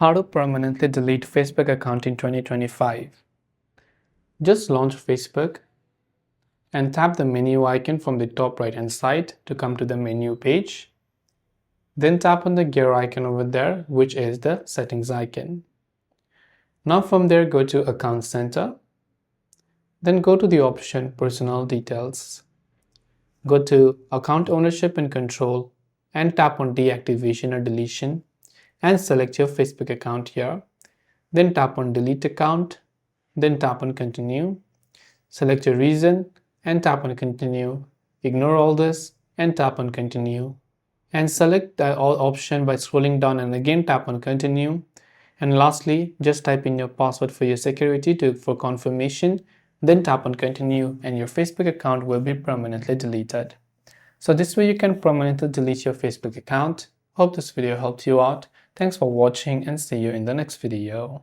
How to permanently delete Facebook account in 2025. Just launch Facebook and tap the menu icon from the top right hand side to come to the menu page. Then tap on the gear icon over there, which is the settings icon. Now from there, go to Account Center. Then go to the option Personal Details. Go to Account Ownership and Control and tap on Deactivation or Deletion and select your Facebook account here. Then tap on Delete Account. Then tap on Continue. Select your reason and tap on Continue. Ignore all this and tap on Continue. And select the all option by scrolling down and again tap on Continue. And lastly, just type in your password for your security for confirmation. Then tap on Continue and your Facebook account will be permanently deleted. So this way you can permanently delete your Facebook account. Hope this video helped you out. Thanks for watching and see you in the next video.